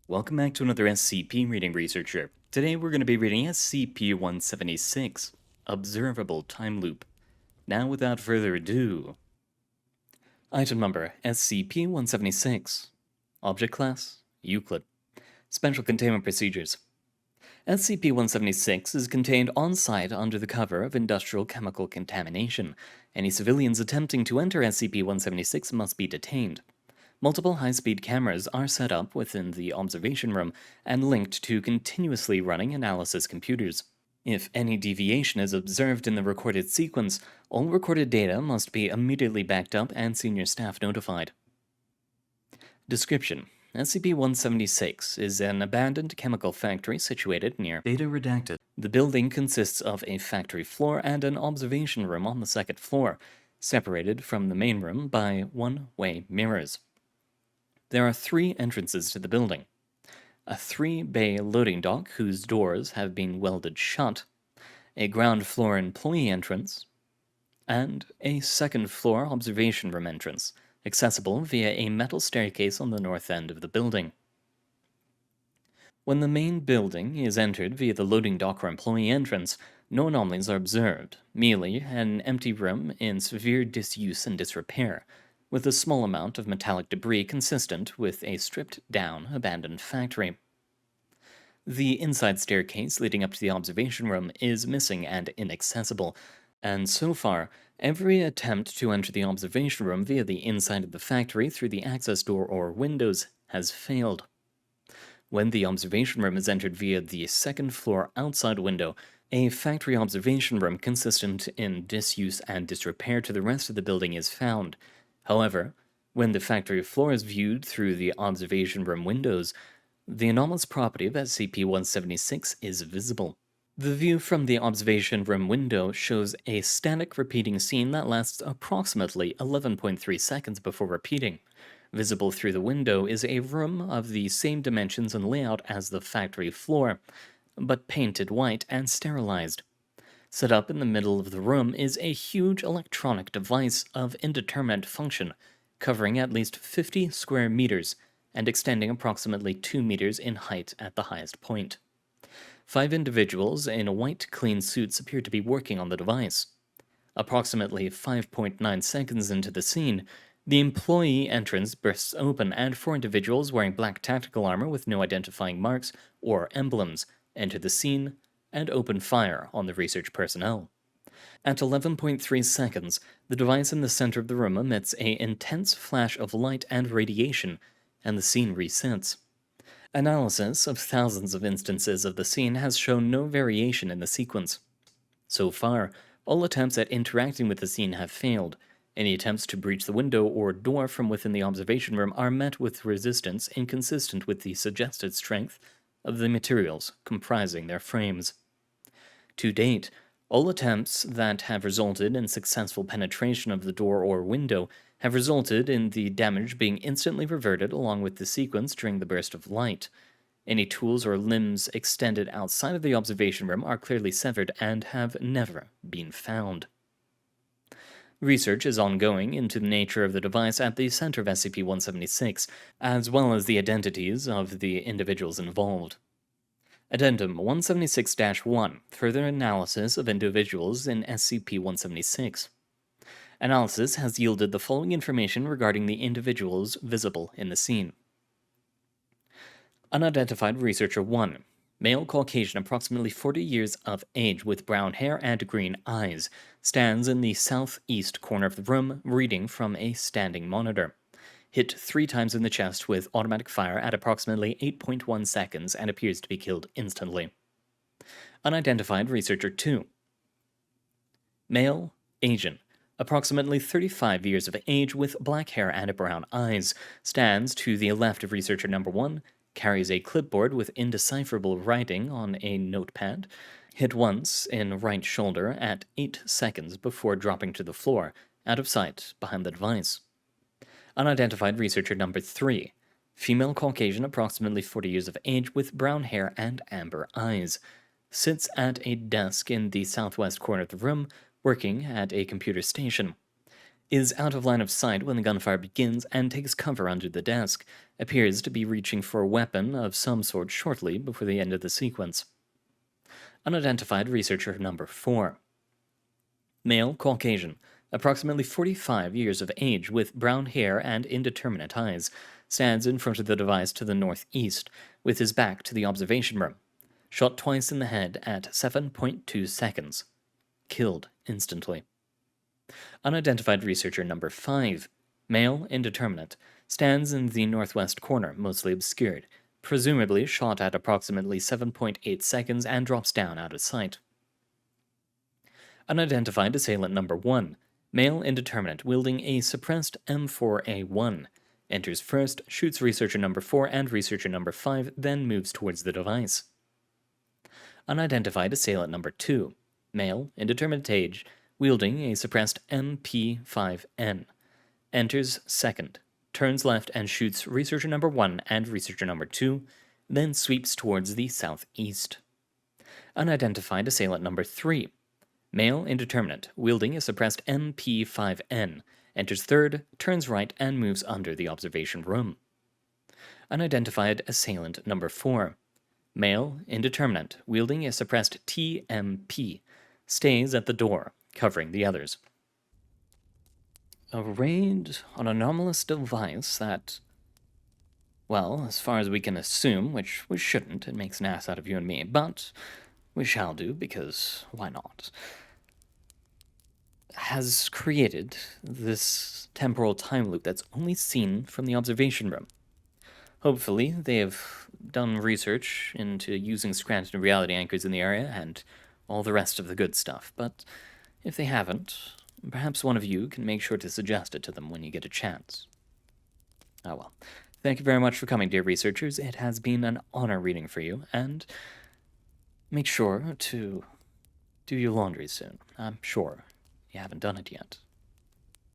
Welcome back to another SCP reading researcher. Today we're going to be reading SCP-176, Observable Time Loop. Now without further ado. Item number SCP-176. Object Class Euclid. Special Containment Procedures. SCP-176 is contained on-site under the cover of industrial chemical contamination. Any civilians attempting to enter SCP-176 must be detained. Multiple high-speed cameras are set up within the observation room and linked to continuously running analysis computers. If any deviation is observed in the recorded sequence, all recorded data must be immediately backed up and senior staff notified. Description: SCP-176 is an abandoned chemical factory situated near Data Redacted. The building consists of a factory floor and an observation room on the second floor, separated from the main room by one-way mirrors. There are 3 entrances to the building: a 3-bay loading dock whose doors have been welded shut, a ground floor employee entrance, and a second floor observation room entrance, accessible via a metal staircase on the north end of the building. When the main building is entered via the loading dock or employee entrance, no anomalies are observed, merely an empty room in severe disuse and disrepair, with a small amount of metallic debris consistent with a stripped-down, abandoned factory. The inside staircase leading up to the observation room is missing and inaccessible, and so far, every attempt to enter the observation room via the inside of the factory through the access door or windows has failed. When the observation room is entered via the second floor outside window, a factory observation room consistent in disuse and disrepair to the rest of the building is found. However, when the factory floor is viewed through the observation room windows, the anomalous property of SCP-176 is visible. The view from the observation room window shows a static repeating scene that lasts approximately 11.3 seconds before repeating. Visible through the window is a room of the same dimensions and layout as the factory floor, but painted white and sterilized. Set up in the middle of the room is a huge electronic device of indeterminate function, covering at least 50 square meters and extending approximately 2 meters in height at the highest point. 5 individuals in white clean suits appear to be working on the device. Approximately 5.9 seconds into the scene, the employee entrance bursts open and 4 individuals wearing black tactical armor with no identifying marks or emblems enter the scene and open fire on the research personnel. At 11.3 seconds, the device in the center of the room emits an intense flash of light and radiation, and the scene resets. Analysis of thousands of instances of the scene has shown no variation in the sequence. So far, all attempts at interacting with the scene have failed. Any attempts to breach the window or door from within the observation room are met with resistance inconsistent with the suggested strength of the materials comprising their frames. To date, all attempts that have resulted in successful penetration of the door or window have resulted in the damage being instantly reverted along with the sequence during the burst of light. Any tools or limbs extended outside of the observation room are clearly severed and have never been found. Research is ongoing into the nature of the device at the center of SCP-176, as well as the identities of the individuals involved. Addendum 176-1 Further analysis of individuals in SCP-176. Analysis has yielded the following information regarding the individuals visible in the scene. Unidentified Researcher 1. Male Caucasian, approximately 40 years of age, with brown hair and green eyes, stands in the southeast corner of the room, reading from a standing monitor. Hit 3 times in the chest with automatic fire at approximately 8.1 seconds and appears to be killed instantly. Unidentified Researcher 2. Male, Asian, approximately 35 years of age with black hair and brown eyes, stands to the left of Researcher Number 1, carries a clipboard with indecipherable writing on a notepad, hit once in right shoulder at 8 seconds before dropping to the floor, out of sight behind the device. Unidentified Researcher Number 3. Female Caucasian, approximately 40 years of age, with brown hair and amber eyes. Sits at a desk in the southwest corner of the room, working at a computer station. is out of line of sight when the gunfire begins and takes cover under the desk, appears to be reaching for a weapon of some sort shortly before the end of the sequence. Unidentified researcher number 4. Male, Caucasian, approximately 45 years of age with brown hair and indeterminate eyes, stands in front of the device to the northeast, with his back to the observation room. Shot twice in the head at 7.2 seconds. Killed instantly. Unidentified researcher number 5. Male, indeterminate, stands in the northwest corner, mostly obscured, presumably shot at approximately 7.8 seconds and drops down out of sight. Unidentified assailant number 1. Male, indeterminate, wielding a suppressed M4A1. Enters first, shoots researcher number 4 and researcher number 5, then moves towards the device. Unidentified assailant number 2. Male, indeterminate age, wielding a suppressed MP5N. Enters second, turns left and shoots researcher number 1 and researcher number 2, then sweeps towards the southeast. Unidentified assailant number 3. Male, indeterminate, wielding a suppressed MP5N. Enters third, turns right, and moves under the observation room. Unidentified assailant number 4. Male, indeterminate, wielding a suppressed TMP. Stays at the door, covering the others. A raid on an anomalous device that, well, as far as we can assume, which we shouldn't, it makes an ass out of you and me, but we shall do, because why not, has created this temporal time loop that's only seen from the observation room. Hopefully, they have done research into using Scranton reality anchors in the area and all the rest of the good stuff, but if they haven't, perhaps one of you can make sure to suggest it to them when you get a chance. Oh well. Thank you very much for coming, dear researchers. It has been an honor reading for you, and make sure to do your laundry soon. I'm sure you haven't done it yet.